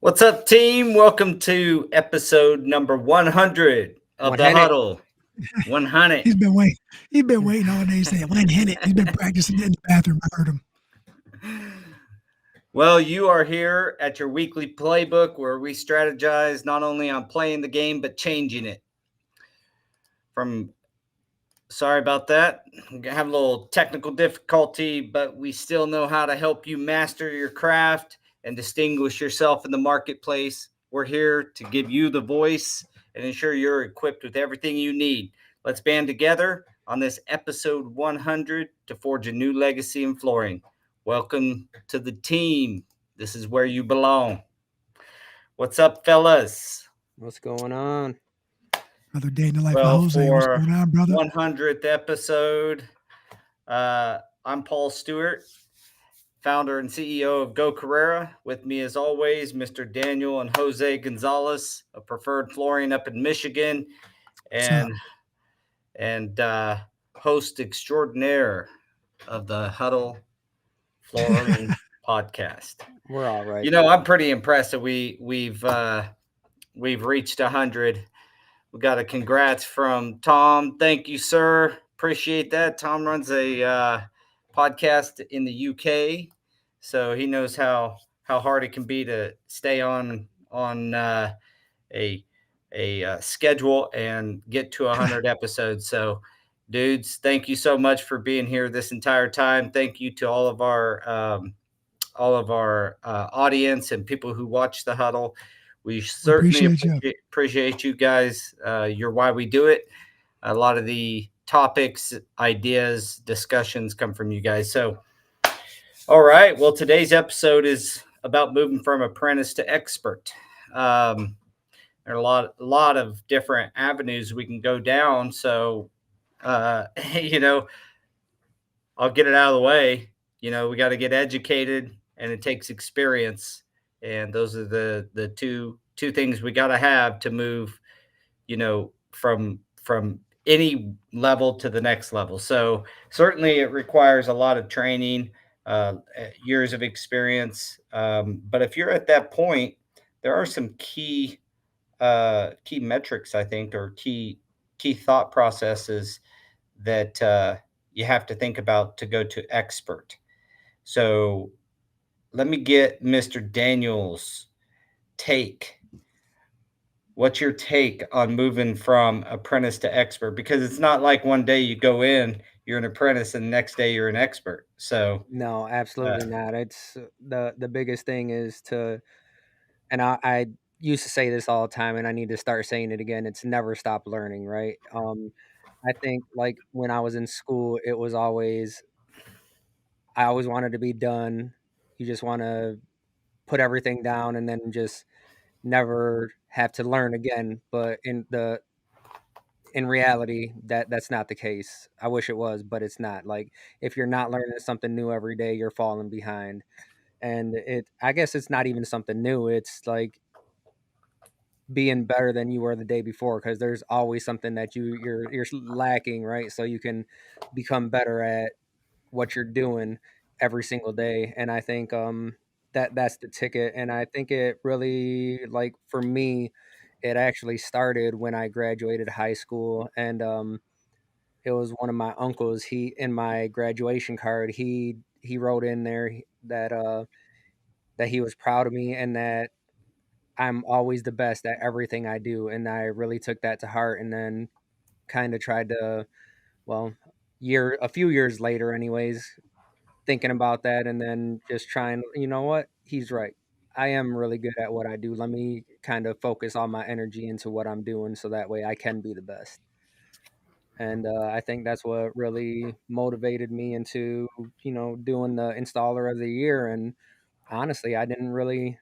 What's up, team? Welcome to episode number 100 of the 100. Huddle. 100. He's been waiting. He's been waiting all day saying, "When hit it?" He's been practicing in the bathroom. I heard him. Well, you are here at your weekly playbook where we strategize not only on playing the game, but changing it. Sorry about that. We have a little technical difficulty, but we still know how to help you master your craft and distinguish yourself in the marketplace. We're here to give you the voice and ensure you're equipped with everything you need. Let's band together on this episode 100 to forge a new legacy in flooring. Welcome to the team. This is where you belong. What's up, fellas? What's going on? Another day in the life Well, of Jose. What's for going on, brother? 100th episode, I'm Paul Stuart, founder and CEO of Carrera. With me, as always, Mr. Daniel and Jose Gonzalez of Preferred Flooring up in Michigan, and host extraordinaire of the Huddle Flooring podcast. We're all right. You know, I'm pretty impressed that we've reached 100. We got a congrats from Tom. Thank you, sir. Appreciate that. Tom runs a podcast in the UK, so he knows how hard it can be to stay on a schedule and get to 100 episodes. So, dudes, thank you so much for being here this entire time. Thank you to all of our audience and people who watch the Huddle. We certainly appreciate you guys. You're why we do it. A lot of the topics, ideas, discussions come from you guys. So, all right. Well, today's episode is about moving from apprentice to expert. There are a lot of different avenues we can go down. So, you know, I'll get it out of the way. You know, we got to get educated, and it takes experience. And those are the two things we got to have to move, you know, from any level to the next level. So certainly it requires a lot of training, years of experience. But if you're at that point, there are some key metrics, I think, or key thought processes that you have to think about to go to expert. So let me get Mr. Daniel's take. What's your take on moving from apprentice to expert? Because it's not like one day you go in, you're an apprentice, and the next day you're an expert. So No, absolutely not. It's the biggest thing is to, and I used to say this all the time, and I need to start saying it again. It's never stop learning, right? I think like when I was in school, it was always I always wanted to be done. You just want to put everything down and then just never have to learn again. But in reality, that's not the case. I wish it was, but it's not. Like if you're not learning something new every day, you're falling behind. And I guess it's not even something new. It's like being better than you were the day before, because there's always something that you're lacking, right? So you can become better at what you're doing every single day. And I think that's the ticket. And I think it really, like for me, it actually started when I graduated high school. And it was one of my uncles. He in my graduation card, he wrote in there that he was proud of me and that I'm always the best at everything I do. And I really took that to heart, and then kind of tried to, well, a few years later anyways, thinking about that, and then just trying, you know what? He's right. I am really good at what I do. Let me kind of focus all my energy into what I'm doing so that way I can be the best. And I think that's what really motivated me into, doing the installer of the year. And honestly, I didn't really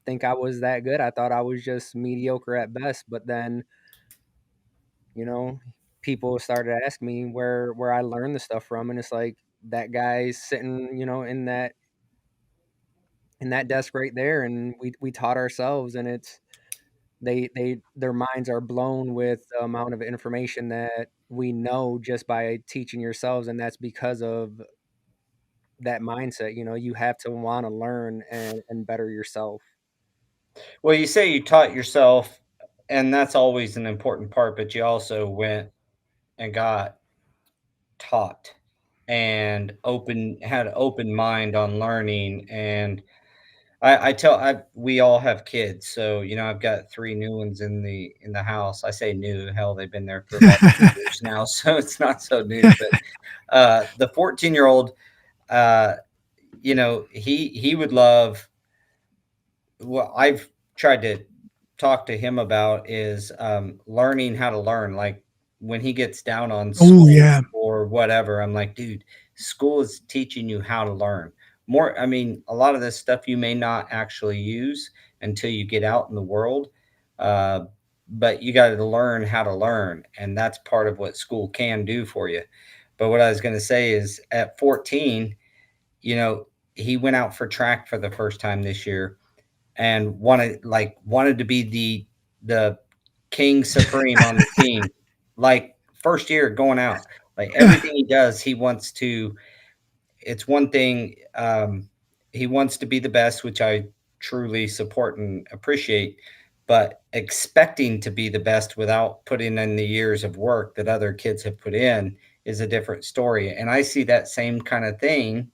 think I was that good. I thought I was just mediocre at best. But then, you know, people started asking me where I learned the stuff from, and it's like that guy's sitting, in that desk right there, and we taught ourselves, and it's their minds are blown with the amount of information that we know just by teaching yourselves, and that's because of that mindset. You have to want to learn and better yourself. Well, you say you taught yourself, and that's always an important part, but you also went and got taught and had an open mind on learning. And we all have kids, so I've got three new ones in the house. I say new, hell, they've been there for about 2 years now, so it's not so new. But the 14-year-old, uh, he would love what I've tried to talk to him about is learning how to learn. Like when he gets down on Oh school yeah. or whatever, I'm like, dude, school is teaching you how to learn more. I mean, a lot of this stuff you may not actually use until you get out in the world. Uh, but you got to learn how to learn. And that's part of what school can do for you. But what I was going to say is at 14, you know, he went out for track for the first time this year and wanted to be the king supreme on the team. Like first year going out, like everything he does, he wants to. It's one thing he wants to be the best, which I truly support and appreciate. But expecting to be the best without putting in the years of work that other kids have put in is a different story. And I see that same kind of thing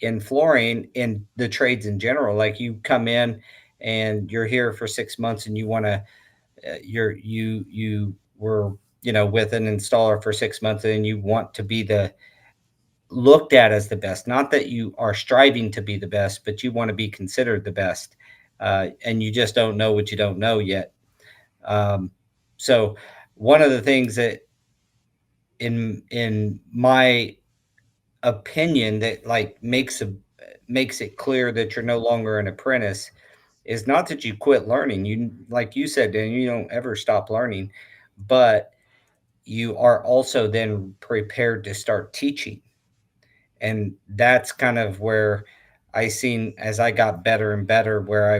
in flooring in the trades in general. Like you come in and you're here for 6 months and you want to you were with an installer for 6 months and you want to be the looked at as the best. Not that you are striving to be the best, but you want to be considered the best, and you just don't know what you don't know yet. Um, so one of the things that in my opinion that like makes it clear that you're no longer an apprentice is not that you quit learning. You like you said, Dan, you don't ever stop learning, but you are also then prepared to start teaching. And that's kind of where I seen as I got better and better, where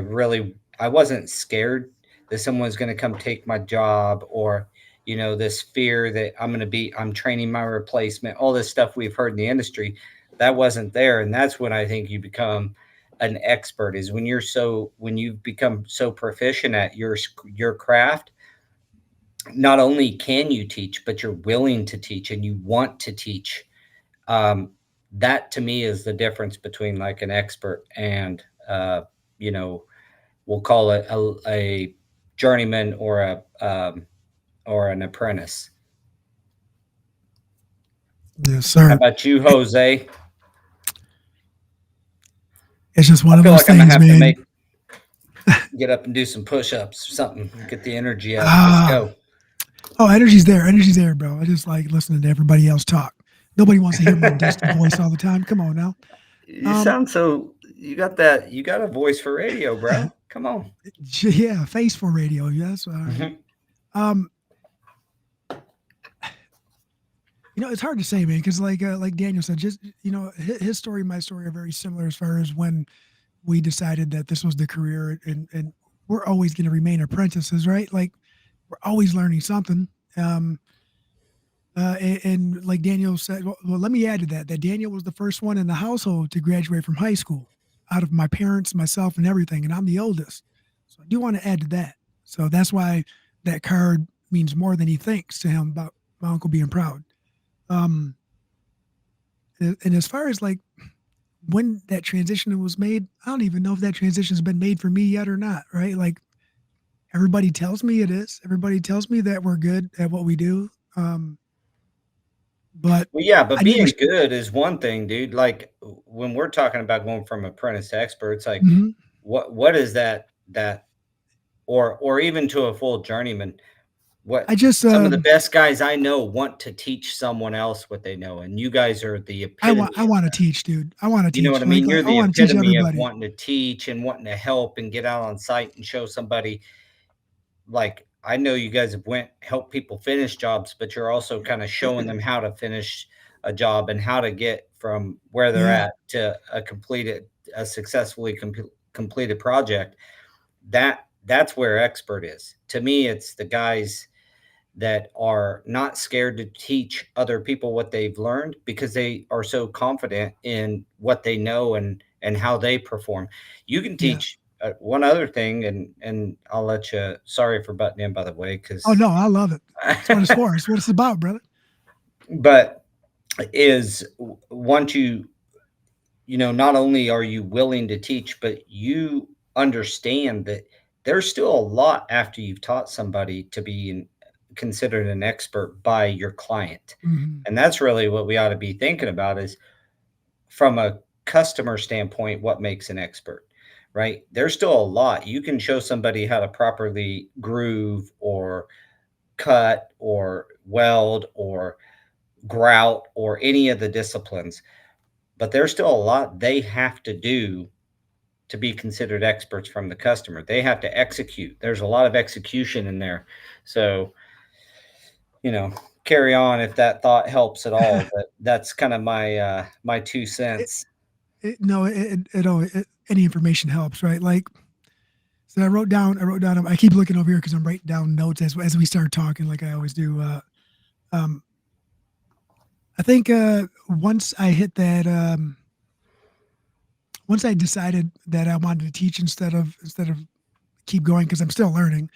I wasn't scared that someone's going to come take my job, or this fear that I'm training my replacement, all this stuff we've heard in the industry. That wasn't there. And that's when I think you become an expert, is when you've become so proficient at your craft. Not only can you teach, but you're willing to teach and you want to teach. Um, that to me is the difference between like an expert and you know we'll call it a journeyman or an apprentice. Yes, How sir. about you, It, Jose? it's just one I of feel those like I'm gonna things, have to man. get up and do some push-ups or something, get the energy up. Let's Ah, go. oh, energy's there. Energy's there, bro. I just like listening to everybody else talk. Nobody wants to hear my dusty voice all the time. Come on now. You Um, sound so you got a voice for radio, bro. Come on. yeah, face for radio. Yes, all right. Mhm. Um, it's hard to say, man, because like Daniel said, just his story and my story are very similar as far as when we decided that this was the career, and we're always going to remain apprentices, right? Like we're always learning something. Um, and like Daniel said, well, let me add to that Daniel was the first one in the household to graduate from high school out of my parents, myself, and everything. And I'm the oldest. So I do want to add to that. So that's why that card means more than he thinks to him about my uncle being proud. Um, and as far as like when that transition was made, I don't even know if that transition has been made for me yet or not, right? Like everybody tells me it is. Everybody tells me that we're good at what we do. But Well, yeah, but I never. being good is one thing, dude. Like when we're talking about going from apprentice to expert, it's like Mhm. what is that or even to a full journeyman. I What just some of the best guys I know want to teach someone else what they know, and you guys are the I epitome of want to that. teach, dude. I want to You know what teach. I Like mean? like You're I the want to teach epitome of everybody. wanting to teach and wanting to help and get out on site and show somebody. Like I know you guys have went help people finish jobs, but you're also kind of showing them how to finish a job and how to get from where they're Yeah, at to a successfully completed project. That's where expert is. To me, it's the guys that are not scared to teach other people what they've learned because they are so confident in what they know and how they perform. You can yeah, teach. one other thing, and I'll let you. Sorry for butting in, by the way, Oh because no, I love it. It's what it's for. It's what it's about, brother. but is once not only are you willing to teach, but you understand that there's still a lot after you've taught somebody to be considered an expert by your client. Mm-hmm. And that's really what we ought to be thinking about is from a customer standpoint, what makes an expert, right? There's still a lot. You can show somebody how to properly groove or cut or weld or grout or any of the disciplines, but there's still a lot they have to do to be considered experts from the customer. They have to execute. There's a lot of execution in there. So, you know, carry on if that thought helps at all. But that's kind of my 2 cents. No, any information helps, right? Like, so I wrote down. I keep looking over here because I'm writing down notes as we start talking, like I always do. Um, I think once I hit that, once I decided that I wanted to teach instead of keep going because I'm still learning,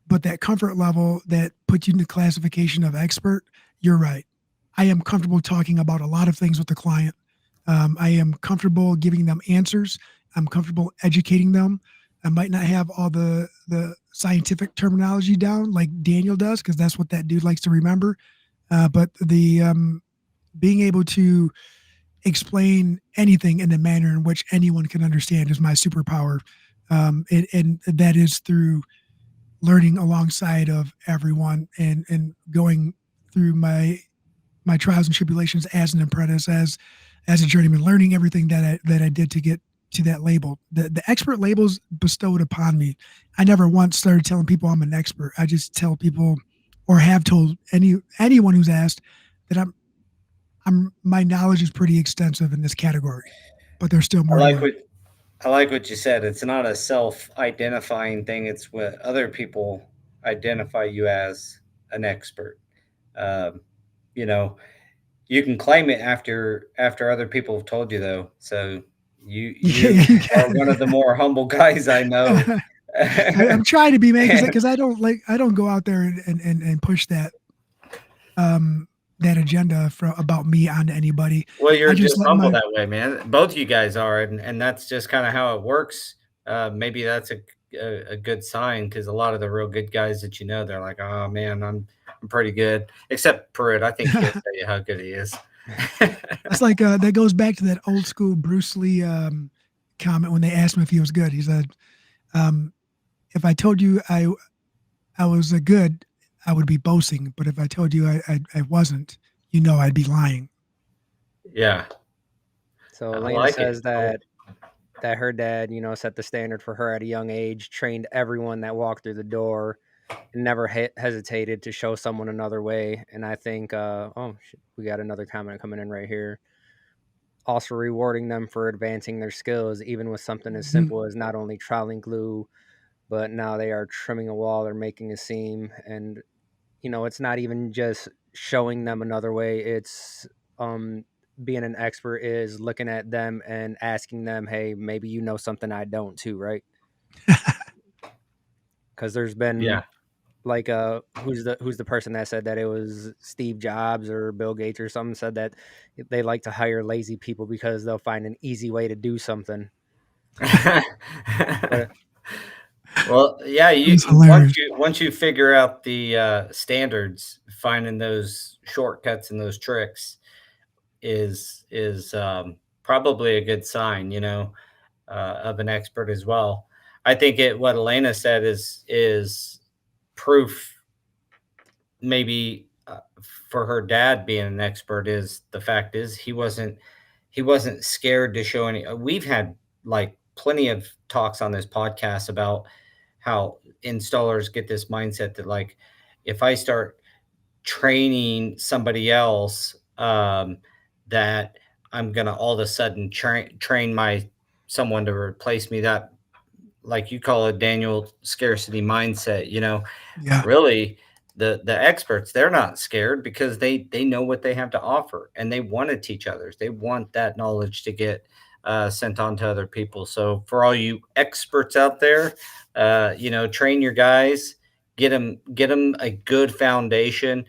but that comfort level that puts you in the classification of expert, you're right. I am comfortable talking about a lot of things with the client. I am comfortable giving them answers. I'm comfortable educating them. I might not have all the scientific terminology down like Daniel does because that's what that dude likes to remember. But the being able to explain anything in a manner in which anyone can understand is my superpower, and that is through learning alongside of everyone and going through my trials and tribulations as an apprentice, as a journeyman, learning everything that I did to get to that label. The expert labels bestowed upon me. I never once started telling people I'm an expert. I just tell people, or have told anyone who's asked, that I'm my knowledge is pretty extensive in this category, but there's still I more to like learn. what I like what you said. It's not a self-identifying thing. It's what other people identify you as an expert. Um, you know, you can claim it after other people have told you though. So Yeah, you you are got one of the more humble guys I know. it. I'm trying to be, man, And because I don't go out there and push um that agenda about me onto anybody. well, I you're just just let humble my that way, man. Both you guys are, and that's just kind of how it works. Maybe that's a good sign because a lot of the real good guys that they're like, oh man, I'm pretty good. Except Pruitt, I think he'll tell you how good he is. that's like that goes back to that old school Bruce Lee comment when they asked him if he was good. He said, um, "If I told you I was a good, I would be boasting. But if I told you I wasn't, I'd be lying." Yeah, So I Elena like it. says that her dad, set the standard for her at a young age, trained everyone that walked through the door, and never hesitated to show someone another way. And I think, we got another comment coming in right here. Also rewarding them for advancing their skills, even with something as Mm-hmm. simple as not only troweling glue, but now they are trimming a wall or making a seam. And, it's not even just showing them another way. It's being an expert is looking at them and asking them, hey, maybe you know something I don't too, right? Because there's been Yeah. like who's the person that said that it was Steve Jobs or Bill Gates or something said that they like to hire lazy people because they'll find an easy way to do something. But Well, yeah, It was you hilarious. once you figure out the standards, finding those shortcuts and those tricks is probably a good sign, of an expert as well. I think what Elena said is proof maybe for her dad being an expert is the fact is he wasn't scared to show any. We've had like plenty of talks on this podcast about how installers get this mindset that like if I start training somebody else, that I'm gonna all of a sudden train my someone to replace me. That like you call it, Daniel, scarcity mindset. Yeah. Really, the experts, they're not scared because they know what they have to offer and they want to teach others. They want that knowledge to get sent on to other people. So for all you experts out there, train your guys, get them a good foundation.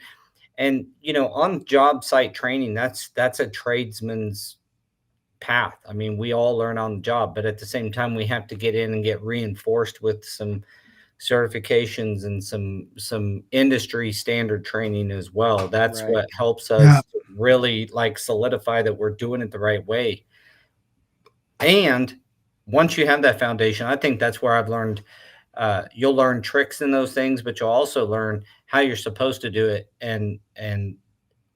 And on job site training, that's a tradesman's path. I mean, we all learn on the job, but at the same time, we have to get in and get reinforced with some certifications and some industry standard training as well. That's Right. what helps Yeah. us really like solidify that we're doing it the right way. And once you have that foundation, I think that's where I've learned. You'll learn tricks in those things, but you'll also learn how you're supposed to do it. And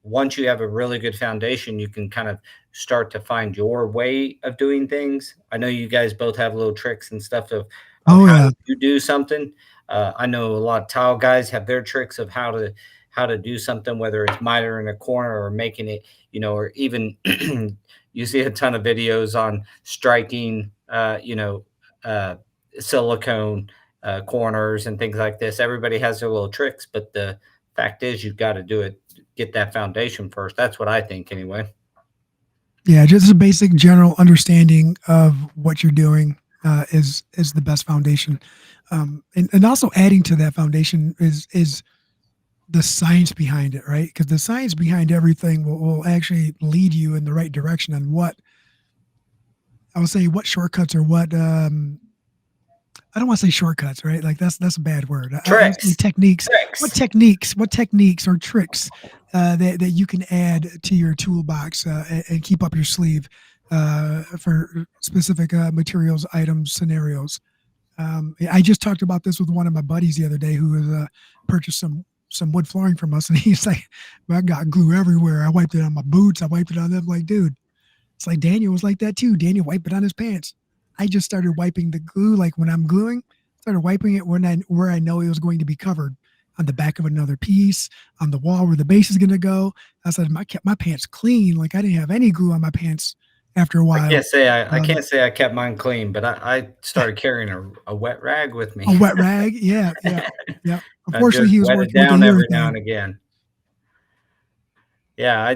once you have a really good foundation, you can kind of start to find your way of doing things. I know you guys both have little tricks and stuff of Oh how yeah. you do something. I know a lot of tile guys have their tricks of how to do something, whether it's miter in a corner or making it, or even you see a ton of videos on striking, uh, silicone corners and things like this. Everybody has their little tricks, but the fact is, you've got to do it, get that foundation first. That's what I think, anyway. Yeah, just a basic general understanding of what you're doing is the best foundation, and also adding to that foundation is the science behind it, right? Because the science behind everything will actually lead you in the right direction on what I would say, what shortcuts or what I don't want to say shortcuts, right? Like that's a bad word. I'll say Tricks, techniques. tricks. What techniques or tricks that you can add to your toolbox and keep up your sleeve for specific materials, items, scenarios. I just talked about this with one of my buddies the other day who was purchased some wood flooring from us, and he's like, "I got glue everywhere. I wiped it on my boots. I wiped it on them." Like, dude, it's like Daniel was like that too. Daniel wiped it on his pants. I just started wiping the glue, like when I'm gluing, started wiping it where I know it was going to be covered on the back of another piece, on the wall where the base is going to go. I said, I kept my pants clean. Like I didn't have any glue on my pants after a I while. can't say I can't say I kept mine clean, but I started carrying a wet rag with me. A wet rag. Yeah. Yeah. Yeah. I Unfortunately, just he was wet it working with a down every now and urethane. again. Yeah, I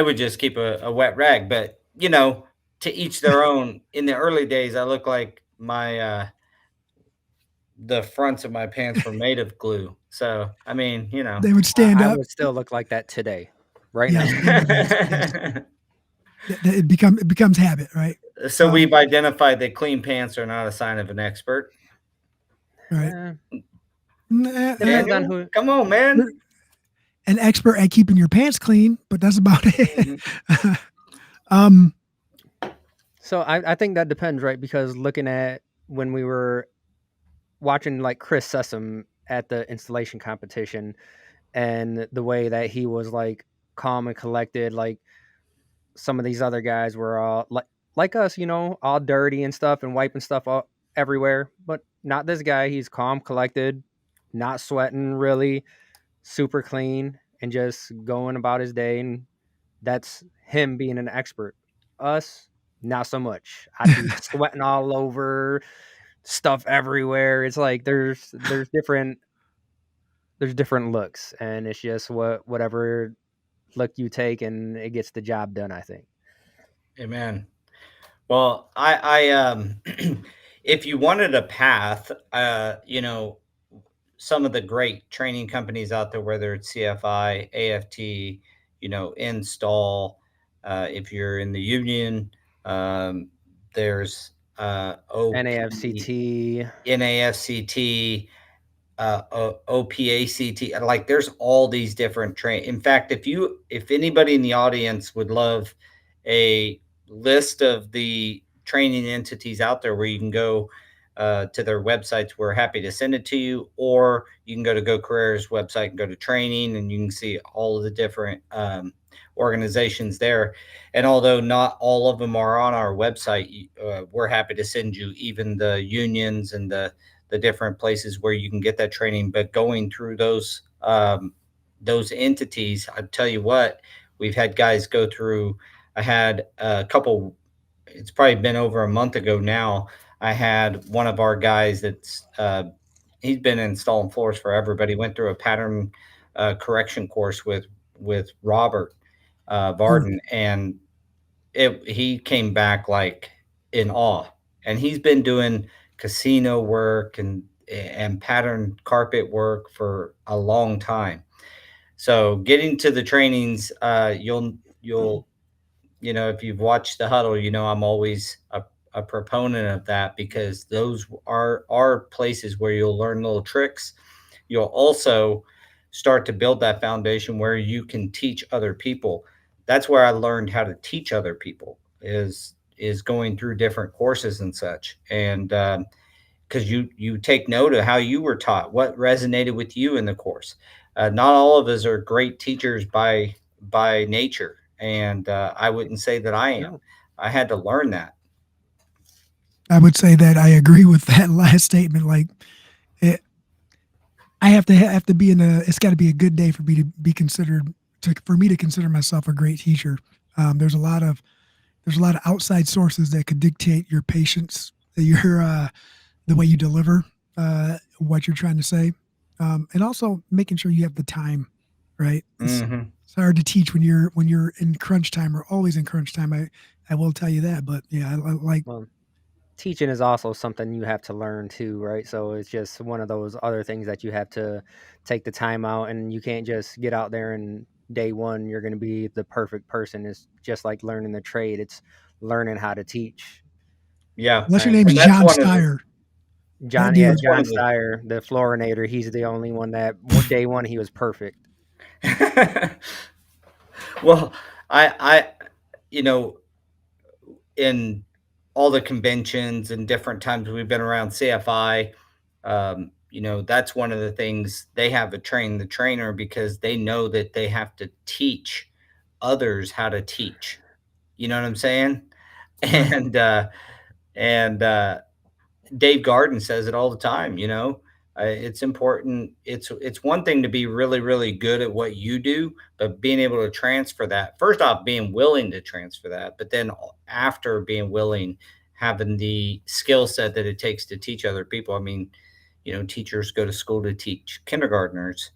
would just keep a wet rag, but to each their own. In the early days, I looked like the fronts of my pants were made of glue. So I mean, They would stand I up. would still look like that today, right now. Yes. Yes. Yes. It becomes habit, right? So we've identified that clean pants are not a sign of an expert. Right. Eh, depends on Daniel, who. come on, man. You're an expert at keeping your pants clean, but that's about it. Mhm. um, So I think that depends, right? Because looking at when we were watching like Chris Sessom at the installation competition and the way that he was like calm and collected, like some of these other guys were all like us, all dirty and stuff and wiping stuff all, everywhere, but not this guy. He's calm, collected, not sweating, really super clean, and just going about his day. And that's him being an expert. Us, not so much. I'd be sweating all over, stuff everywhere. It's like there's different looks, and it's just whatever look you take, and it gets the job done, I think. Amen. Well, I if you wanted a path, some of the great training companies out there, whether it's CFI, AFT, install. If you're in the union, there's OP, NAFCT. NAFCT, OPACT. Like, there's all these different train. In fact, if anybody in the audience would love a list of the training entities out there where you can go to their websites, we're happy to send it to you. Or you can go to Go Carrera's website and go to training, and you can see all of the different organizations there. And although not all of them are on our website, we're happy to send you even the unions and the different places where you can get that training. But going through those entities, I tell you what, we've had guys go through. I had a couple. It's probably been over a month ago now. I had one of our guys that's he's been installing floors forever, but he went through a pattern correction course with Robert ooh, Varden, and he came back like in awe, and he's been doing casino work and pattern carpet work for a long time. So getting to the trainings, you'll if you've watched the huddle, I'm always a proponent of that, because those are places where you'll learn little tricks. You'll also start to build that foundation where you can teach other people. That's where I learned how to teach other people, is going through different courses and such. And because you take note of how you were taught, what resonated with you in the course. Not all of us are great teachers by nature, and I wouldn't say that I am. No. I had to learn that. I would say that I agree with that last statement. Like, it, I have to be in a. It's got to be a good day for me to be considered for me to consider myself a great teacher. There's a lot of outside sources that could dictate your patience, your the way you deliver what you're trying to say, and also making sure you have the time. Right? Hmm. It's hard to teach when you're in crunch time, or always in crunch time. I will tell you that. But yeah, I like. Well, teaching is also something you have to learn too, right? So it's just one of those other things that you have to take the time out, and you can't just get out there and day one you're going to be the perfect person. It's just like learning the trade. It's learning how to teach. Yeah, Unless your name's and that's John one of the Steyer, that dude. that's one John of the Steyer, the fluorinator, he's the only one that day one he was perfect. well, I you know in all the conventions and different times we've been around CFI, that's one of the things they have to train the trainer, because they know that they have to teach others how to teach. You know what I'm saying? Right. And Dave Garden says it all the time. It's important. It's one thing to be really really good at what you do, but being able to transfer that, first off, being willing to transfer that, but then after being willing, having the skill set that it takes to teach other people. I mean, teachers go to school to teach kindergartners,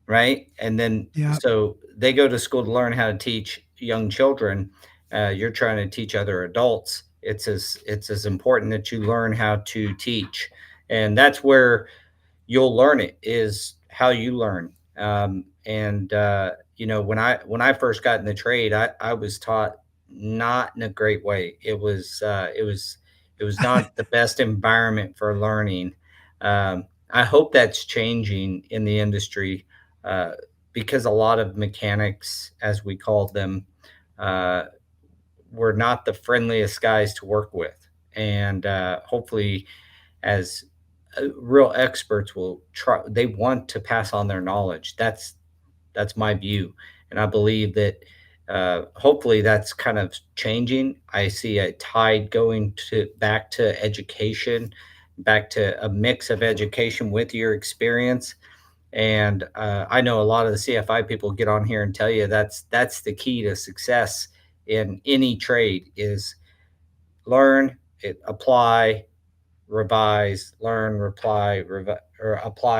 right? And then Yeah. so they go to school to learn how to teach young children. You're trying to teach other adults. It's as important that you learn how to teach, and that's where you'll learn it, is how you learn. And when I first got in the trade, I was taught not in a great way. It was not the best environment for learning. I hope that's changing in the industry, uh, because a lot of mechanics, as we called them, uh, were not the friendliest guys to work with, and hopefully, as real experts will try, they want to pass on their knowledge. That's my view, and I believe that hopefully that's kind of changing. I see a tide going to back to education, back to a mix of education with your experience. And I know a lot of the CFI people get on here and tell you that's the key to success in any trade, is learn it, apply, revise, learn, apply,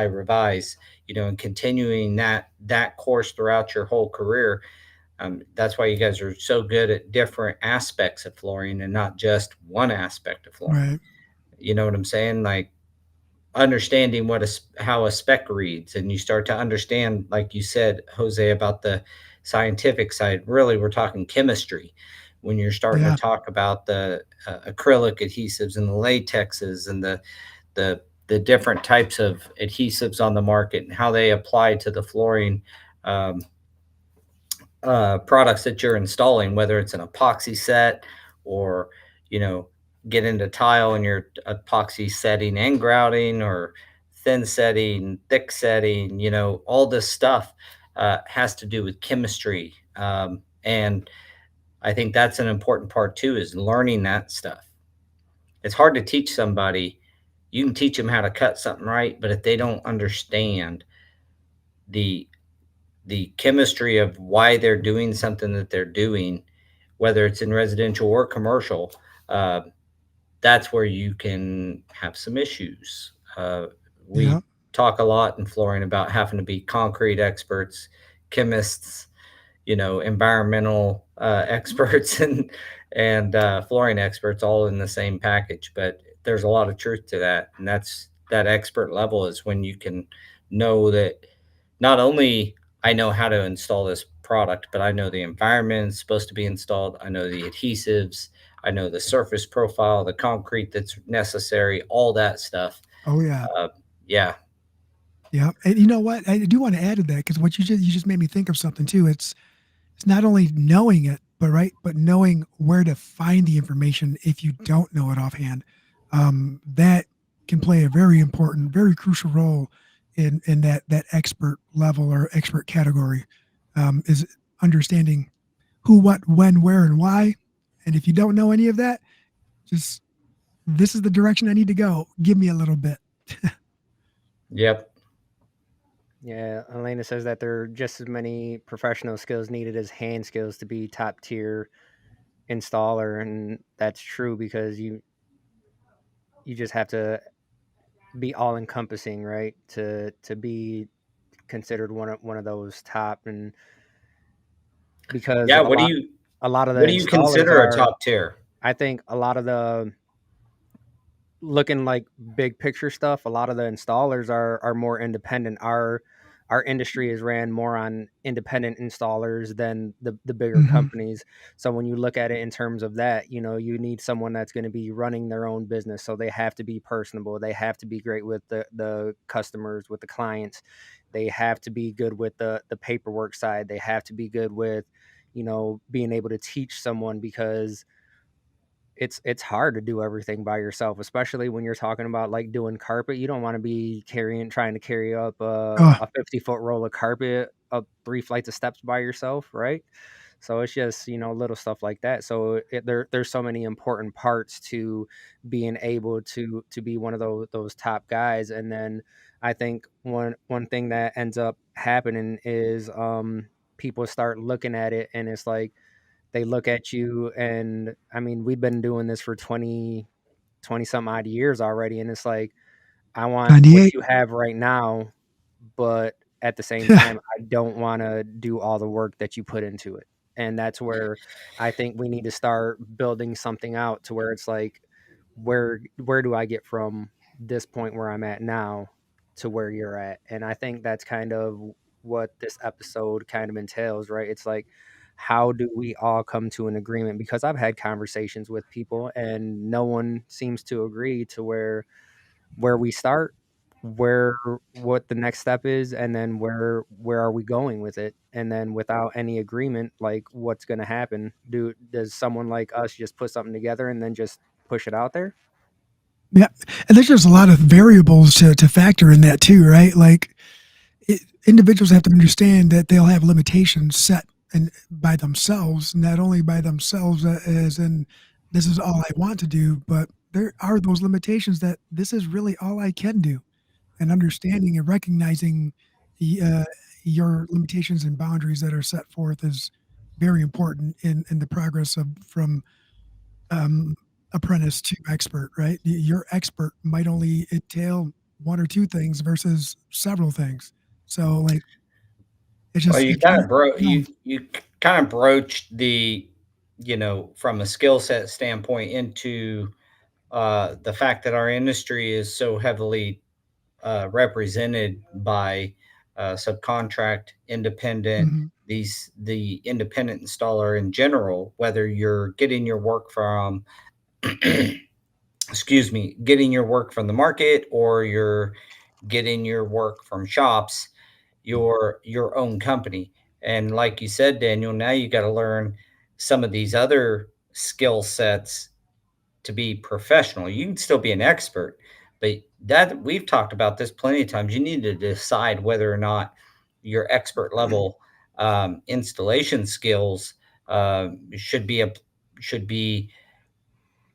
revise, and continuing that course throughout your whole career. That's why you guys are so good at different aspects of flooring and not just one aspect of flooring. Right. You know what I'm saying? Like, understanding how a spec reads, and you start to understand, like you said, Jose, about the scientific side. Really, we're talking chemistry when you're starting to Yeah. talk about the acrylic adhesives and the latexes and the different types of adhesives on the market and how they apply to the flooring, um, products that you're installing, whether it's an epoxy set, or you know get into tile and your epoxy setting and grouting, or thin setting, thick setting. All this stuff has to do with chemistry, and I think that's an important part too, is learning that stuff. It's hard to teach somebody. You can teach them how to cut something right, but if they don't understand the the chemistry of why they're doing something that they're doing, whether it's in residential or commercial, uh, that's where you can have some issues. Yeah. We talk a lot in flooring about having to be concrete experts, chemists, environmental experts and flooring experts all in the same package. But there's a lot of truth to that, and that's that expert level is when you can know that not only I know how to install this product, but I know the environment it's supposed to be installed. I know the adhesives. I know the surface profile, the concrete that's necessary, all that stuff. Oh yeah. Uh, yeah, Yeah. And you know what? I do want to add to that because what you just made me think of something too. It's not only knowing it, but right, but knowing where to find the information if you don't know it offhand. That can play a very important, very crucial role in that expert level or expert category. Is understanding who, what, when, where, and why. And if you don't know any of that, just this is the direction I need to go. Give me a little bit. yep. Yeah, Elena says that there are just as many professional skills needed as hand skills to be top tier installer, and that's true because you just have to be all encompassing, right? To be considered one of those top, and because Yeah. a lot of the What do you installers consider a are, top tier? I think a lot of the looking like big picture stuff, a lot of the installers are more independent. Our industry is ran more on independent installers than the bigger Mm-hmm. companies. So when you look at it in terms of that, you need someone that's going to be running their own business. So they have to be personable. They have to be great with the customers, with the clients. They have to be good with the paperwork side. They have to be good with, being able to teach someone, because it's hard to do everything by yourself, especially when you're talking about like doing carpet. You don't want to be trying to carry up Oh, a 50-foot roll of carpet up 3 flights of steps by yourself, right? So it's just, little stuff like that. So there's so many important parts to being able to be one of those top guys. And then I think one thing that ends up happening is people start looking at it, and it's like they look at you, and I mean, we've been doing this for 20 some odd years already, and it's like, I want what 98. you have right now, but at the same time, I don't want to do all the work that you put into it. And that's where I think we need to start building something out to where it's like, where do I get from this point where I'm at now to where you're at? And I think that's kind of what this episode kind of entails, right? It's like, how do we all come to an agreement? Because I've had conversations with people and no one seems to agree to where we start, where what the next step is, and then where are we going with it? And then without any agreement, like, what's going to happen? Does someone like us just put something together and then just push it out there? Yeah, and there's just a lot of variables to factor in that too, right? Like individuals have to understand that they'll have limitations set and by themselves, not only by themselves as in this is all I want to do, but there are those limitations that this is really all I can do, and understanding and recognizing uh, your limitations and boundaries that are set forth is very important in the progress of from um, apprentice to expert, right? Your expert might only entail one or two things versus several things. So like it's Well, just you it kind kind of bro of you kind of broached the, from a skill set standpoint into the fact that our industry is so heavily represented by subcontract, independent, mm-hmm, the independent installer in general, whether you're getting your work from, excuse me, getting your work from the market or you're getting your work from shops, your own company. And like you said, Daniel, now you got to learn some of these other skill sets to be professional. You can still be an expert, but that we've talked about this plenty of times. You need to decide whether or not your expert level installation skills should be should be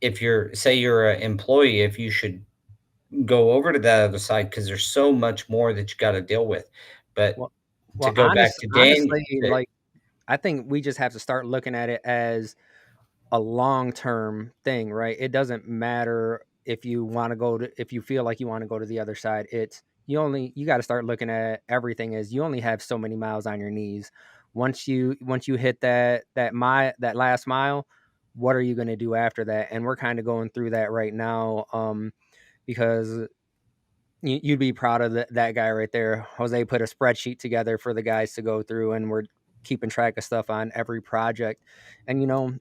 if you're say you're an employee, if you should go over to that other side because there's so much more that you got to deal with. But Well, to well, go back to Dan, honestly, like, I think we just have to start looking at it as a long-term thing, right? It doesn't matter if you want to if you feel like you want to go to the other side. You got to start looking at everything as you only have so many miles on your knees. Once you hit that last mile, what are you going to do after that? And we're kind of going through that right now, because you'd be proud of that guy right there. Jose put a spreadsheet together for the guys to go through, and we're keeping track of stuff on every project. And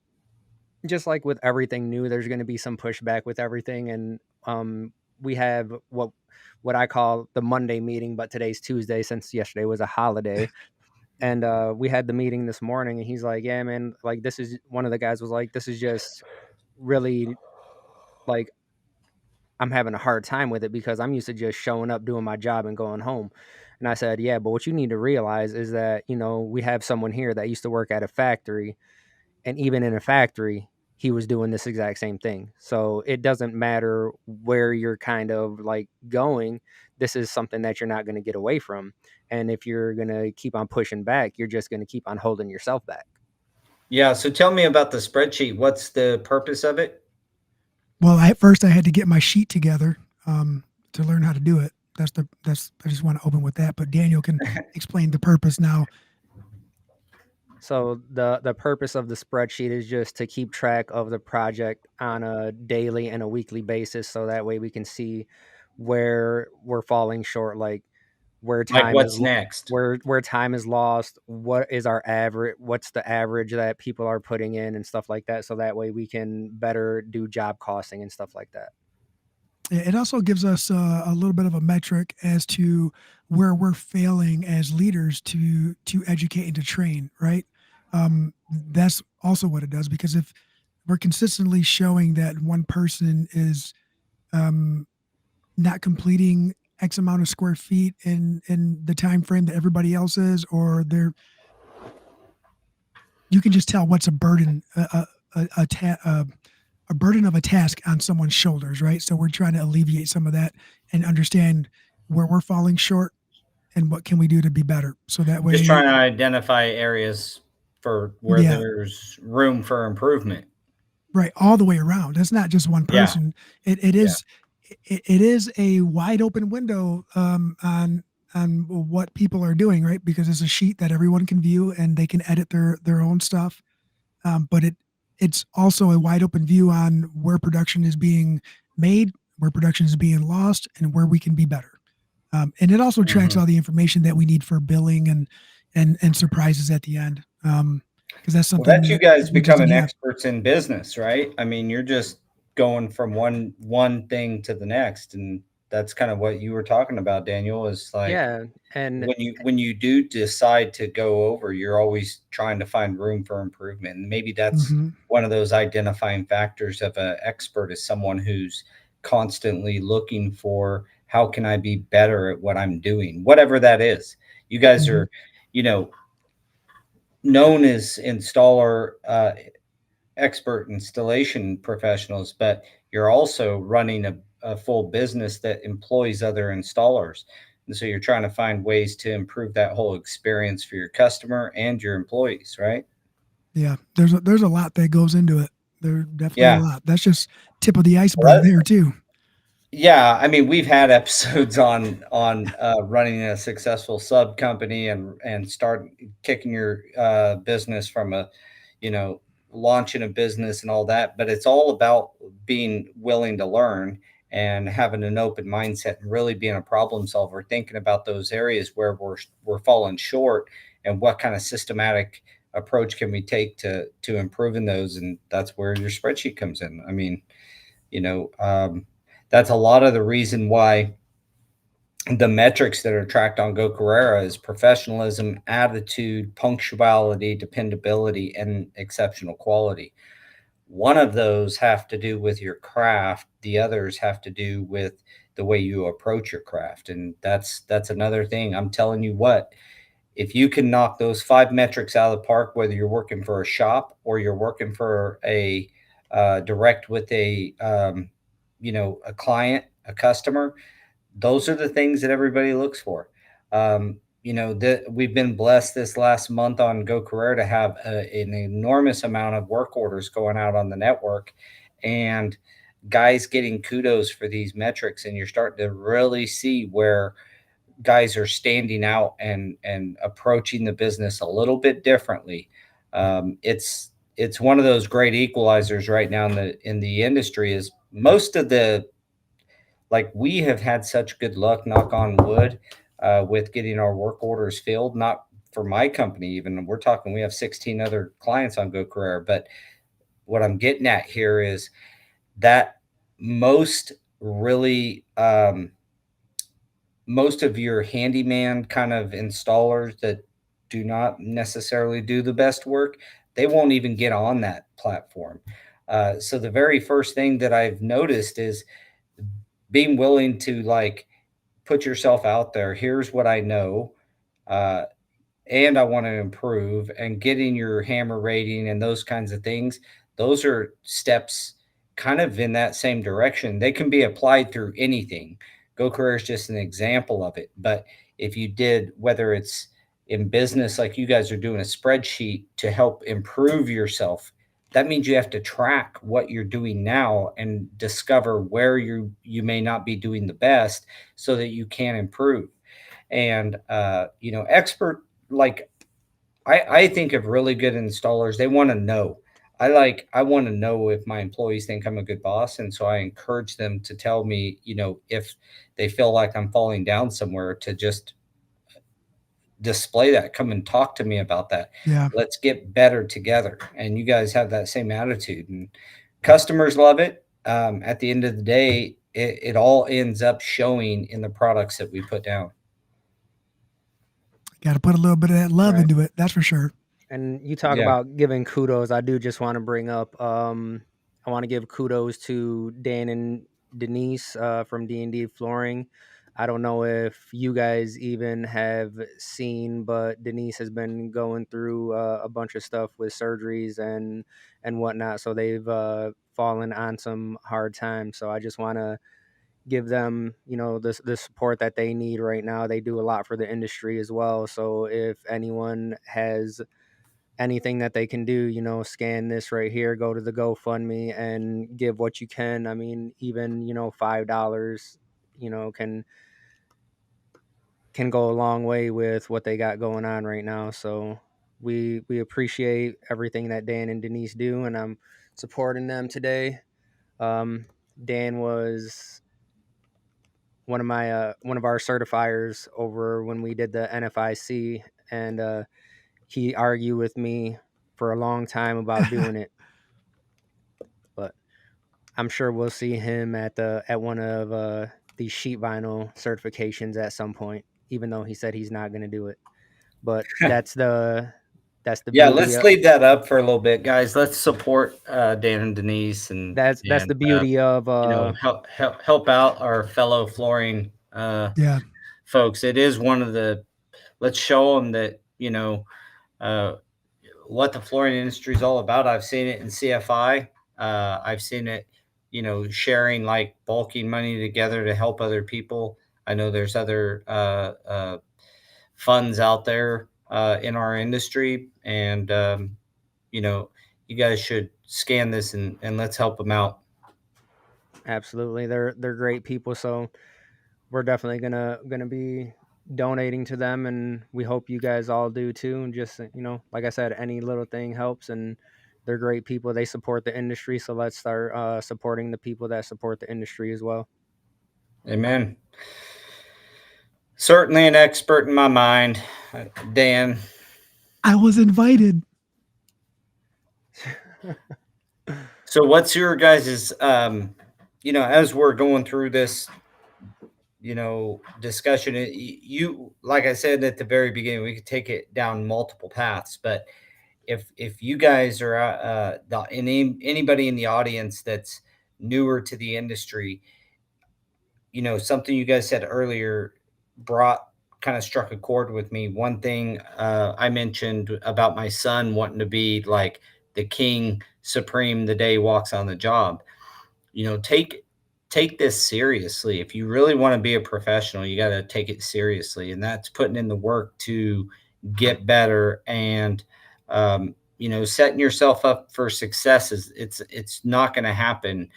just like with everything new, there's going to be some pushback with everything. And we have what I call the Monday meeting, but today's Tuesday since yesterday was a holiday. And we had the meeting this morning, and he's like, "Yeah, man, like this is," one of the guys was like, "This is just really like I'm having a hard time with it because I'm used to just showing up, doing my job, and going home." And I said, "Yeah, but what you need to realize is that we have someone here that used to work at a factory, and even in a factory, he was doing this exact same thing. So it doesn't matter where you're kind of like going. This is something that you're not going to get away from. And if you're going to keep on pushing back, you're just going to keep on holding yourself back." Yeah. So tell me about the spreadsheet. What's the purpose of it? Well, at first I had to get my sheet together to learn how to do it. I just want to open with that, but Daniel can explain the purpose now. So the purpose of the spreadsheet is just to keep track of the project on a daily and a weekly basis, so that way we can see where we're falling short, like where Like time is what's next? where time is lost, what is our average, what's the average that people are putting in and stuff like that, so that way we can better do job costing and stuff like that. It also gives us a little bit of a metric as to where we're failing as leaders to educate and to train, right? That's also what it does, because if we're consistently showing that one person is um, not completing X amount of square feet in the time frame that everybody else is, or you can just tell what's a burden, a burden of a task on someone's shoulders, right? So we're trying to alleviate some of that and understand where we're falling short and what can we do to be better. So that Just way, trying to identify areas for where yeah, there's room for improvement. right, all the way around. It's not just one Yeah. person. It Yeah. is it is a wide open window on what people are doing, right? Because it's a sheet that everyone can view and they can edit their own stuff. But it's also a wide open view on where production is being made, where production is being lost, and where we can be better. And it also tracks Mhm. all the information that we need for billing and surprises at the end. Because that's Well, something that's you that guys we just becoming didn't have. experts in business, right? I mean, you're just going from one thing to the next, and that's kind of what you were talking about, Daniel, is like Yeah, and when you do decide to go over, you're always trying to find room for improvement. And maybe that's Mm-hmm. one of those identifying factors of an expert is someone who's constantly looking for how can I be better at what I'm doing, whatever that is. You guys Mm-hmm. are, you know, known as installer expert installation professionals, but you're also running a full business that employs other installers. And so you're trying to find ways to improve that whole experience for your customer and your employees, right? Yeah, there's a lot that goes into it. There's definitely a Yeah. lot. That's just tip of the iceberg Well, there too. yeah, I mean, we've had episodes on running a successful sub company and start kicking your business from a, you know, launching a business and all that. But it's all about being willing to learn and having an open mindset and really being a problem solver, thinking about those areas where we're falling short and what kind of systematic approach can we take to improving those. And that's where your spreadsheet comes in. I mean, you know, that's a lot of the reason why the metrics that are tracked on Go Carrera is professionalism, attitude, punctuality, dependability, and exceptional quality. One of those have to do with your craft. The others have to do with the way you approach your craft, and that's another thing. I'm telling you what, if you can knock those five metrics out of the park, whether you're working for a shop or you're working for a direct with a client, a customer, those are the things that everybody looks for. We've been blessed this last month on Go Career to have an enormous amount of work orders going out on the network, and guys getting kudos for these metrics, and you're starting to really see where guys are standing out and approaching the business a little bit differently. It's one of those great equalizers right now in the industry. Is most of the, like, we have had such good luck, knock on wood, with getting our work orders filled. Not for my company, even, we're talking, we have 16 other clients on Go Carrera. But what I'm getting at here is that most really, most of your handyman kind of installers that do not necessarily do the best work, they won't even get on that platform. So the very first thing that I've noticed is being willing to, like, put yourself out there. Here's what I know. Uh, and I want to improve, and getting your hammer rating and those kinds of things. Those are steps kind of in that same direction. They can be applied through anything. Go Career is just an example of it. But if you did, whether it's in business, like you guys are doing a spreadsheet to help improve yourself, that means you have to track what you're doing now and discover where you may not be doing the best so that you can improve. And expert, like, I think of really good installers, they want to know. I want to know if my employees think I'm a good boss, and so I encourage them to tell me, if they feel like I'm falling down somewhere, to just display that, come and talk to me about that. Yeah. Let's get better together. And you guys have that same attitude, and customers love it. At the end of the day, it all ends up showing in the products that we put down. Got to put a little bit of that love Right. into it. That's for sure. And you talk Yeah. about giving kudos. I do just want to bring up. I want to give kudos to Dan and Denise from D&D Flooring. I don't know if you guys even have seen, but Denise has been going through a bunch of stuff with surgeries and whatnot. So they've fallen on some hard times. So I just want to give them, the support that they need right now. They do a lot for the industry as well. So if anyone has anything that they can do, scan this right here, go to the GoFundMe and give what you can. I mean, even, $5, can go a long way with what they got going on right now. So we appreciate everything that Dan and Denise do, and I'm supporting them today. Dan was one of our certifiers over when we did the NFIC, and he argued with me for a long time about doing it. But I'm sure we'll see him at one of these sheet vinyl certifications at some point, even though he said he's not going to do it. But that's the Yeah, beauty let's of leave that up for a little bit, guys. Let's support Dan and Denise, and that's the beauty of help out our fellow flooring Yeah. folks. It is one of the, let's show them that uh, what the flooring industry is all about. I've seen it in CFI. I've seen it, sharing, like, bulking money together to help other people. I know there's other funds out there in our industry, and you guys should scan this and let's help them out. Absolutely, they're great people. So we're definitely gonna be donating to them, and we hope you guys all do too. And just like I said, any little thing helps, and they're great people. They support the industry, so let's start supporting the people that support the industry as well. Amen. Certainly an expert in my mind, Dan. I was invited. So what's your guys's, as we're going through this, discussion, you, like I said at the very beginning, we could take it down multiple paths, but if you guys are anybody in the audience that's newer to the industry, something you guys said earlier kind of struck a chord with me. One thing I mentioned about my son wanting to be like the king supreme the day he walks on the job. Take this seriously. If you really want to be a professional, you got to take it seriously, and that's putting in the work to get better, and setting yourself up for success. It's not going to happen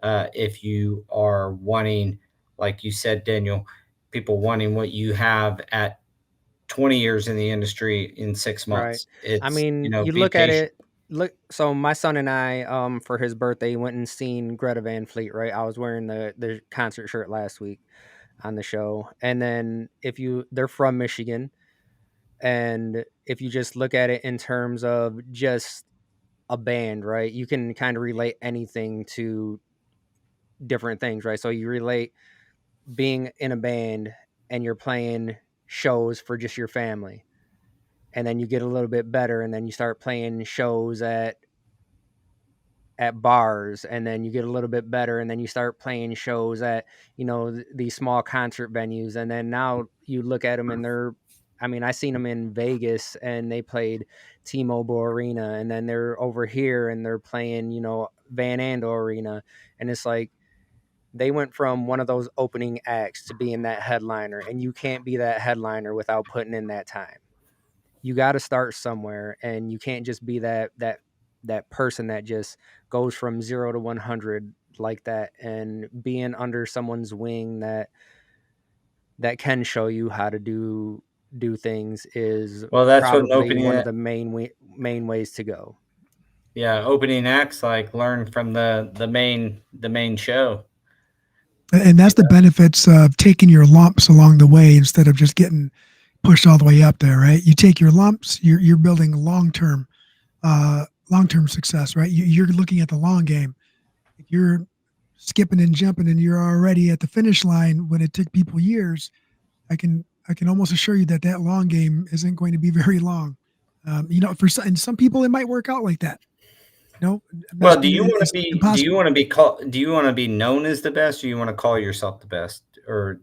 if you are wanting, like you said, Daniel, people wanting what you have at 20 years in the industry in 6 Right. months. I It's, mean, you be look at patient. it. Look, so my son and I, for his birthday, went and seen Greta Van Fleet. Right, I was wearing the concert shirt last week on the show, and then they're from Michigan, and if you just look at it in terms of just a band, right, you can kind of relate anything to different things, right? So you relate being in a band and you're playing shows for just your family, and then you get a little bit better, and then you start playing shows at bars, and then you get a little bit better, and then you start playing shows at these small concert venues, and then now you look at them and I seen them in Vegas and they played T-Mobile Arena, and then they're over here and they're playing Van Andel Arena, and it's like they went from one of those opening acts to being that headliner, and you can't be that headliner without putting in that time. You got to start somewhere, and you can't just be that person that just goes from 0 to 100 like that, and being under someone's wing that can show you how to do things is Well, that's what an probably opening. one of the main ways to go. Yeah, opening acts like learn from the main show. And that's the benefits of taking your lumps along the way instead of just getting pushed all the way up there, right? You take your lumps, you're building long term success, right? You're looking at the long game. If you're skipping and jumping and you're already at the finish line when it took people years, I can almost assure you that that long game isn't going to be very long. And some people it might work out like that. I'm not Well, do saying you want to it's be do you impossible. want to be called do you want to be known as the best, or you want to call yourself the best, or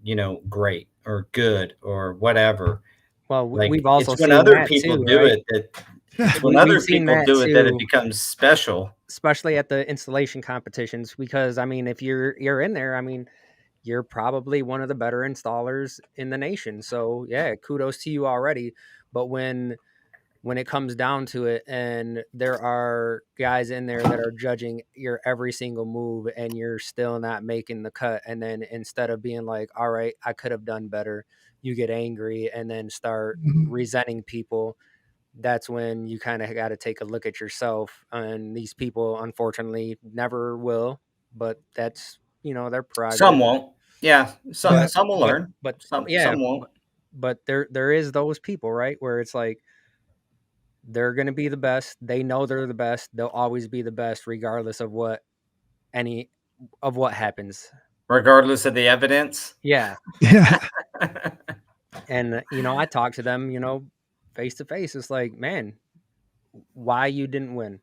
great or good or whatever? Well, Like, we've also it's when seen other that people too, do right? it that it's when We've other seen people that do it that it too, becomes special. especially at the installation competitions, because if you're in there, you're probably one of the better installers in the nation. So yeah, kudos to you already. But when it comes down to it, and there are guys in there that are judging your every single move, and you're still not making the cut, and then instead of being like, all right, I could have done better, you get angry and then start Mhm. resenting people. That's when you kind of got to take a look at yourself. And these people, unfortunately, never will. But that's their Some prerogative. won't. Yeah, some Yeah, some will But learn. but Some yeah, won't. but there is those people, right, where it's like they're gonna be the best. They know they're the best. They'll always be the best, regardless of any what happens. Regardless of the evidence. Yeah, yeah, and I talk to them, face to face. It's like, man, why you didn't win?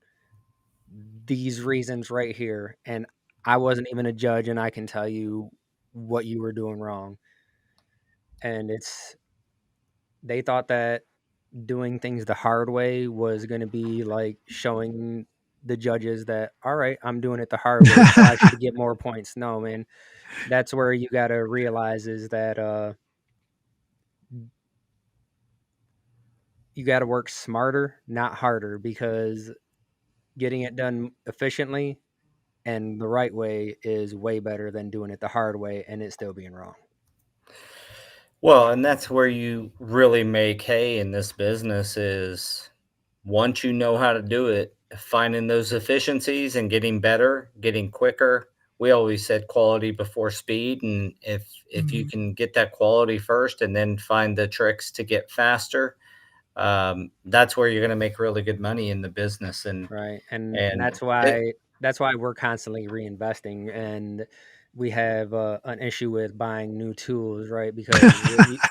These reasons right here, and I wasn't even a judge, and I can tell you what you were doing wrong. And they thought that doing things the hard way was going to be like showing the judges that, all right, I'm doing it the hard way, so I should get more points. No, man, that's where you got to realize is that you got to work smarter, not harder, because getting it done efficiently and the right way is way better than doing it the hard way and it still being wrong. Well, and that's where you really make hay in this business is once you know how to do it, finding those efficiencies and getting better, getting quicker. We always said quality before speed, and if you Mhm. can get that quality first and then find the tricks to get faster, that's where you're going to make really good money in the business. And Right. And and that's it, why we're constantly reinvesting, and we have an issue with buying new tools, right? Because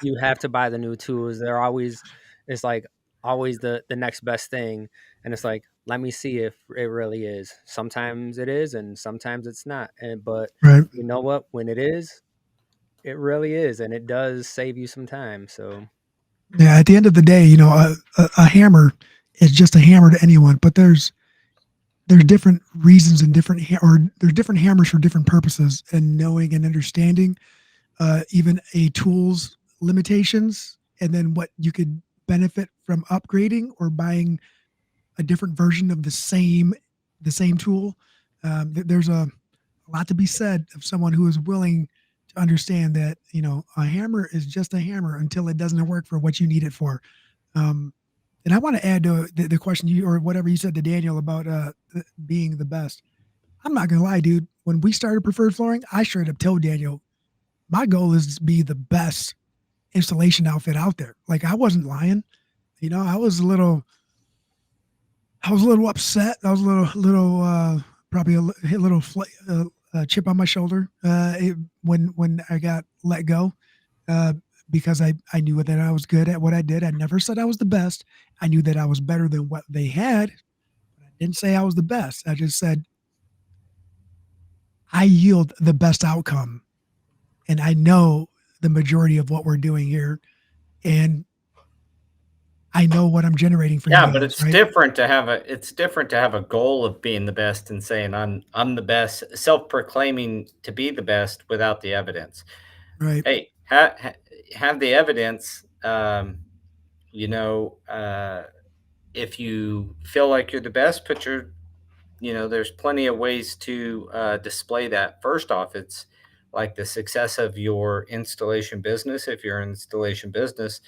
you have to buy the new tools. They're always it's like always the next best thing, and it's like, let me see if it really is. Sometimes it is and sometimes it's not. And but right. you know what? When it is, it really is, and it does save you some time. So Yeah, at the end of the day, a hammer is just a hammer to anyone, but there's different reasons and or there's different hammers for different purposes, and knowing and understanding even a tool's limitations, and then what you could benefit from upgrading or buying a different version of the same tool. There's a lot to be said of someone who is willing to understand that, a hammer is just a hammer until it doesn't work for what you need it for. Um, and I want to add to the question you or whatever you said to Daniel about being the best. I'm not gonna lie, dude. When we started preferred flooring, I straight up told Daniel, my goal is to be the best installation outfit out there. Like I wasn't lying. I was a little upset. I was a little probably a little chip on my shoulder when I got let go uh, because I knew that I was good at what I did. I never said I was the best. I knew that I was better than what they had. But I didn't say I was the best. I just said I yield the best outcome, and I know the majority of what we're doing here, and I know what I'm generating for you Yeah, but guys, it's right? different to have a goal of being the best and saying I'm the best, self-proclaiming to be the best without the evidence. Right. Hey, have the evidence. You know, uh, if you feel like you're the best, there's plenty of ways to display that. First off, it's like the success of your installation business. If you're in installation business,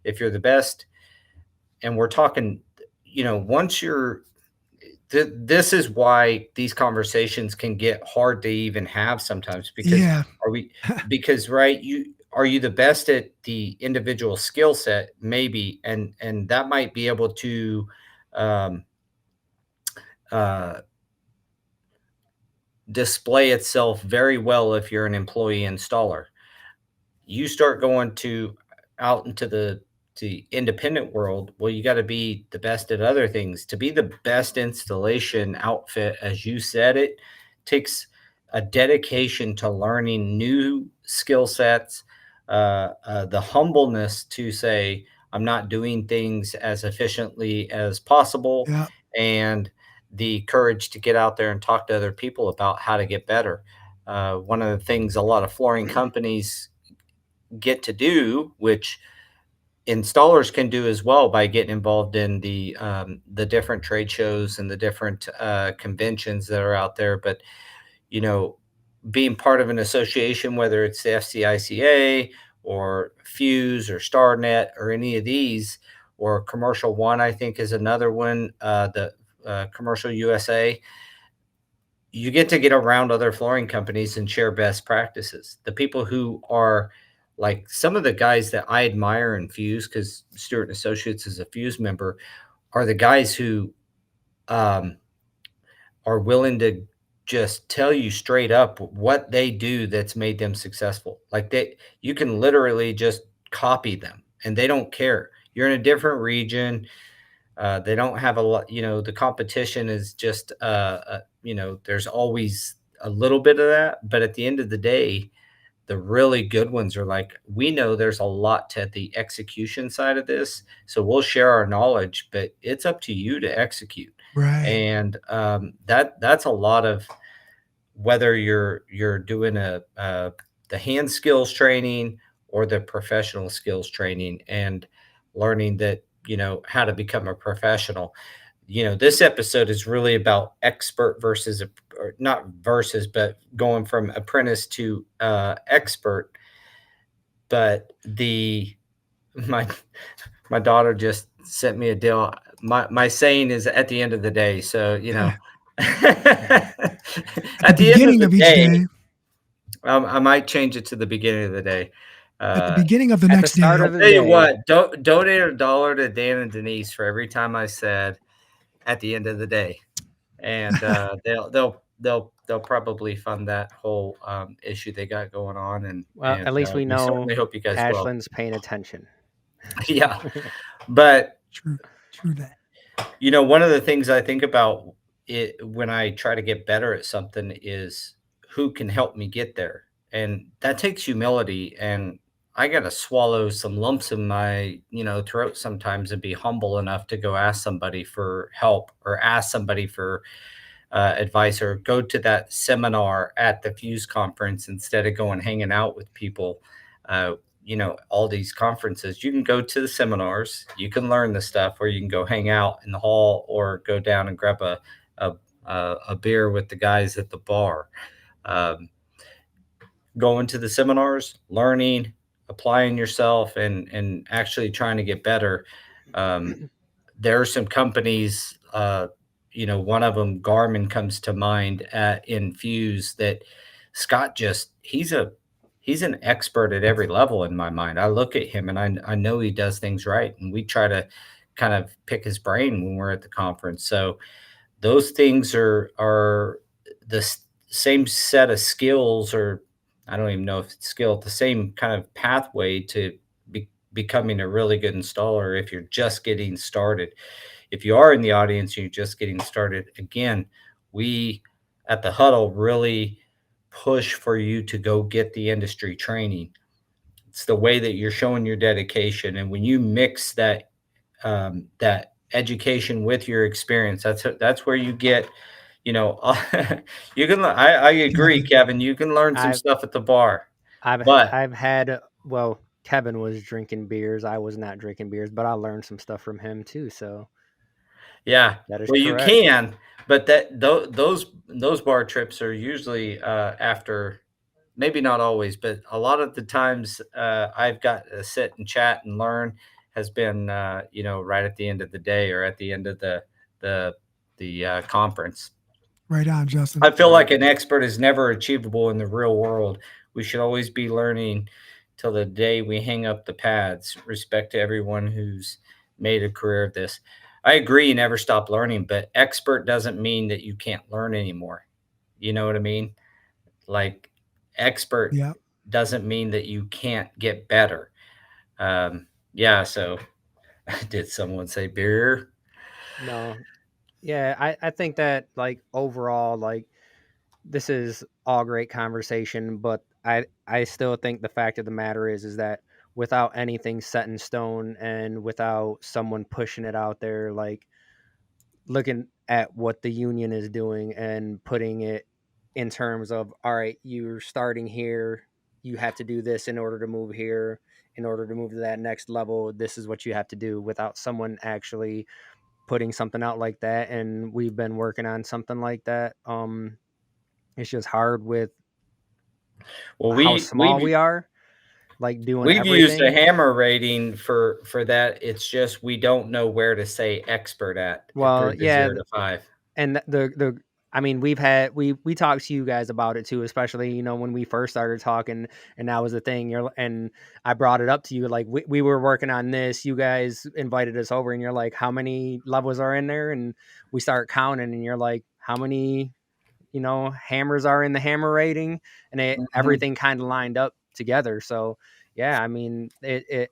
if you're the best, and we're talking, once you're this is why these conversations can get hard to even have sometimes because Yeah. are we because right you the best at the individual skill set maybe and that might be able to um, uh, display itself very well if you're an employee installer. You start going to out into the independent world, well, you got to be the best at other things. To be the best installation outfit, as you said, it takes a dedication to learning new skill sets, the humbleness to say, I'm not doing things as efficiently as possible, Yeah. and the courage to get out there and talk to other people about how to get better. One of the things a lot of flooring companies get to do, which installers can do as well by getting involved in the different trade shows and the different conventions that are out there. But you know, being part of an association, whether it's the FCICA or Fuse or StarNet or any of these, or Commercial One, I think is another one. The Commercial USA, you get around other flooring companies and share best practices. The people who are like some of the guys that I admire in Fuse, because Stuart and Associates is a Fuse member, are the guys who um, are willing to just tell you straight up what they do that's made them successful. Like you can literally just copy them, and they don't care. You're in a different region. They don't have a lot, the competition is just, there's always a little bit of that. But at the end of the day, the really good ones are like, we know there's a lot to the execution side of this. So we'll share our knowledge, but it's up to you to execute. Right. And that's a lot of whether you're doing the hand skills training or the professional skills training and learning that how to become a professional. This episode is really about expert versus or not versus, but going from apprentice to expert. But my my daughter just sent me a deal. My saying is at the end of the day. So At the at the end of beginning the of each day, day, I might change it to the beginning of the day. at the Uh, beginning of the At the next day. start I'll of the tell you day. what, donate $1 to Dan and Denise for every time I said at the end of the day, and they'll probably fund that whole issue they got going on, Well, at least we we know certainly hope you guys will. Ashland's paying attention. Yeah, but True. True that. one of the things I think about it when I try to get better at something is who can help me get there. And that takes humility. And I got to swallow some lumps in my, throat sometimes and be humble enough to go ask somebody for help or ask somebody for advice or go to that seminar at the Fuse conference instead of going hanging out with people. All these conferences, you can go to the seminars, you can learn the stuff, or you can go hang out in the hall or go down and grab a beer with the guys at the bar. Um, going to the seminars, learning, applying yourself, and actually trying to get better. Um, there are some companies, one of them, Garmin, comes to mind at Infuse that Scott just he's an expert at every level in my mind. I look at him and I know he does things right, and we try to kind of pick his brain when we're at the conference. So those things are same set of skills, or I don't even know if it's skill, the same kind of pathway to becoming a really good installer if you're just getting started. If you are in the audience, you're just getting started. Again, we at the Huddle really push for you to go get the industry training. It's the way that you're showing your dedication, and when you mix that education with your experience, that's where you get, you know, you can. I agree, Kevin. Kevin. You can learn some I've stuff at the bar, I've but I've had well, Kevin was drinking beers. I was not drinking beers, but I learned some stuff from him too. So yeah, that is well, you correct. can. But those bar trips are usually after, maybe not always, but a lot of the times I've got to sit and chat and learn has been right at the end of the day or at the end of the the conference. Right on, I Justin. feel Right. like an expert is never achievable in the real world. We should always be learning till the day we hang up the pads. Respect to everyone who's made a career of this. I agree, you never stop learning, but expert doesn't mean that you can't learn anymore. You know what I mean? Like, expert Yeah. doesn't mean that you can't get better. Yeah, so did someone say beer? No. Yeah, I think that like overall, like this is all great conversation, but I still think the fact of the matter is that without anything set in stone and without someone pushing it out there, like looking at what the union is doing and putting it in terms of, all right, you're starting here, you have to do this in order to move here, in order to move to that next level, this is what you have to do, without someone actually putting something out like that. And we've been working on something like that. It's just hard with Well, how we small we've we are, like doing we've used a everything. hammer rating for that. It's just we don't know where to say expert at for Well, the yeah, 0 to 5. and the I mean, we talked to you guys about it too, especially when we first started talking, and that was the thing. And I brought it up to you, like we were working on this. You guys invited us over, and you're like, how many levels are in there? And we start counting, and you're like, how many hammers are in the hammer rating? And Mhm. everything kind of lined up together. So yeah, I mean, it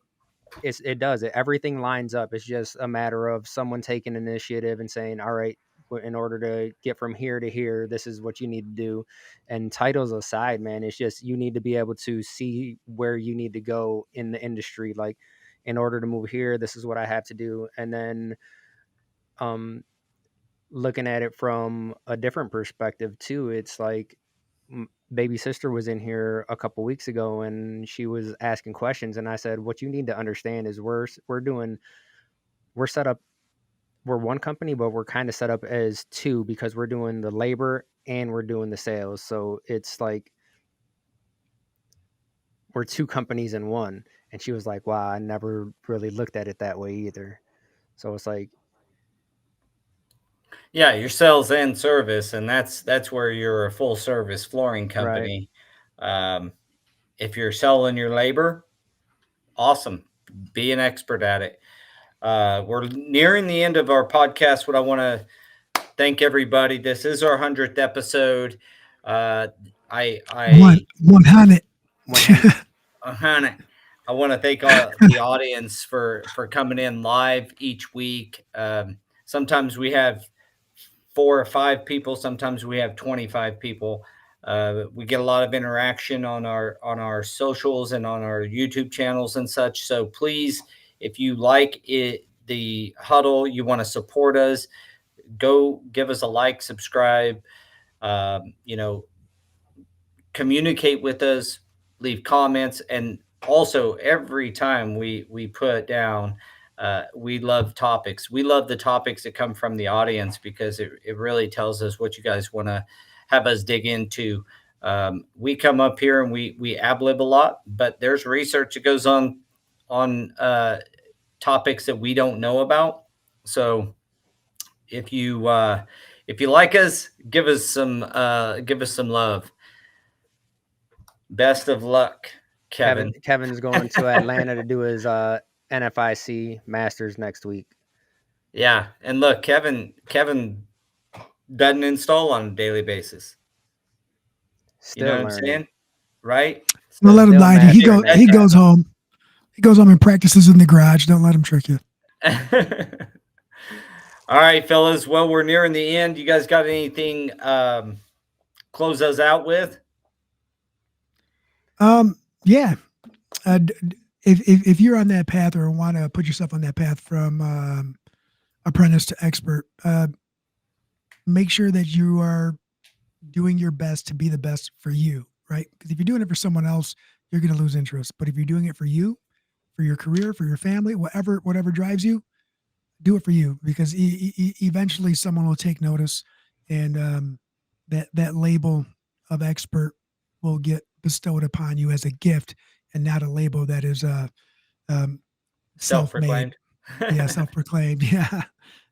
does it. Everything lines up. It's just a matter of someone taking initiative and saying, all right, in order to get from here to here, this is what you need to do. And titles aside, man, it's just you need to be able to see where you need to go in the industry. Like, in order to move here, this is what I have to do. And then um looking at it from a different perspective too, it's like baby sister was in here a couple weeks ago and she was asking questions, and I said, what you need to understand is we're set up, we're one company, but we're kind of set up as two because we're doing the labor and we're doing the sales. So it's like we're two companies in one. And she was like, wow, I never really looked at it that way either. So it's like, Yeah, your sales and service, and that's where you're a full service flooring right. company. Um, if you're selling your labor, awesome. Be an expert at it. We're nearing the end of our podcast. What I want to thank everybody. This is our 100th episode. Uh, I 100. 100. Honey, I want to thank all the audience for coming in live each week. Sometimes we have 4 or 5 people. Sometimes we have 25 people. We get a lot of interaction on our socials and on our YouTube channels and such. So please, if you like it, the Huddle, you want to support us, go give us a like, subscribe. Um, you know, Communicate with us, leave comments, and also every time we put down, we love topics. We love the topics that come from the audience because it really tells us what you guys want to have us dig into. We come up here and we ab lib a lot, but there's research that goes on topics that we don't know about. So if you like us, give us some love. Best of luck, Kevin. Kevin's going to Atlanta to do his NFIC Masters next week. Yeah, and look, Kevin doesn't install on a daily basis. Still you know what learning. I'm saying? Right? Don't let him lie. He goes home. He goes home and practices in the garage. Don't let him trick you. All right, fellas. Well, we're nearing the end. You guys got anything close us out with? Yeah. If you're on that path or want to put yourself on that path from apprentice to expert, make sure that you are doing your best to be the best for you, right? Because if you're doing it for someone else, you're going to lose interest. But if you're doing it for you, for your career, for your family, whatever drives you, do it for you, because eventually someone will take notice, and that label of expert will get bestowed upon you as a gift and not a label that is self-proclaimed. Yeah, self-proclaimed. Yeah,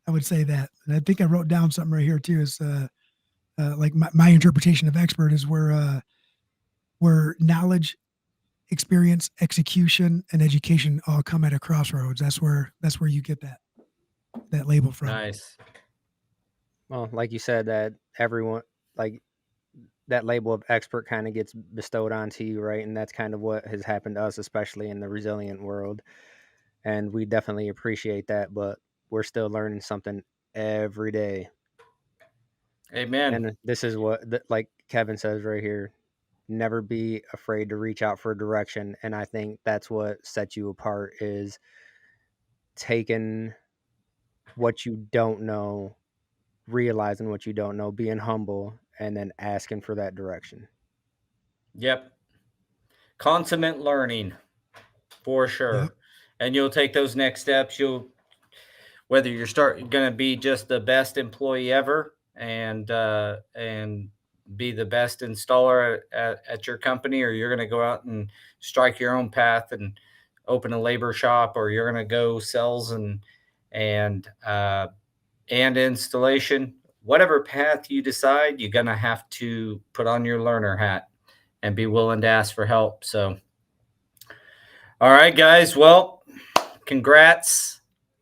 I would say that. And I think I wrote down something right here too. Is like my interpretation of expert is where knowledge, experience, execution, and education all come at a crossroads. That's where you get that label from. Nice. Well, like you said, that everyone, like, that label of expert kind of gets bestowed onto you, right? And that's kind of what has happened to us, especially in the resilient world. And we definitely appreciate that, but we're still learning something every day. Amen. And this is what, like Kevin says right here, never be afraid to reach out for direction. And I think that's what sets you apart, is taking what you don't know, realizing what you don't know, being humble, and then asking for that direction. Yep. Consummate learning, for sure. Yep. And you'll take those next steps. Whether you're going to be just the best employee ever and be the best installer at your company, or you're going to go out and strike your own path and open a labor shop, or you're going to go sales and installation. Whatever path you decide, you're going to have to put on your learner hat and be willing to ask for help. So, all right, guys. Well, congrats.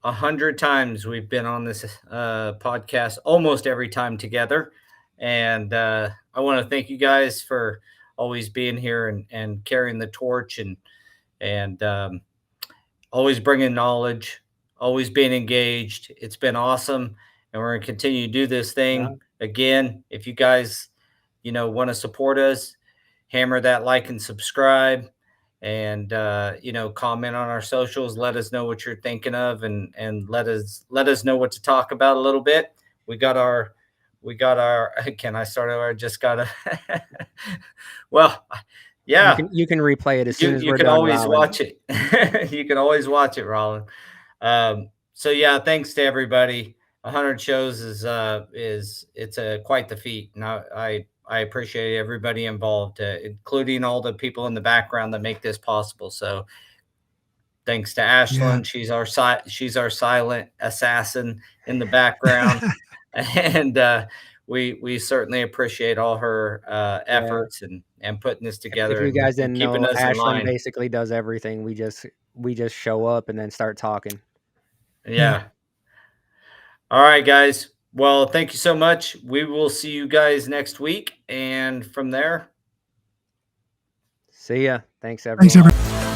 100 times we've been on this podcast, almost every time together. And I want to thank you guys for always being here and carrying the torch and always bringing knowledge, always being engaged. It's been awesome. And we're going to continue to do this thing. Again, if you guys, want to support us, hammer that like and subscribe. And comment on our socials. Let us know what you're thinking of, and let us know what to talk about a little bit. We got our can I start over? I just got a well, yeah, you can replay it as soon as you can always watch it. You can always watch it, Roland. So yeah, thanks to everybody. 100 shows is quite the feat, and I appreciate everybody involved, including all the people in the background that make this possible. So thanks to Ashlyn. Yeah. She's our silent assassin in the background. And we certainly appreciate all her efforts and putting this together. If you guys didn't know, Ashlyn basically does everything. We just show up and then start talking. Yeah. All right, guys. Well, thank you so much. We will see you guys next week. And from there, see ya. Thanks, everyone.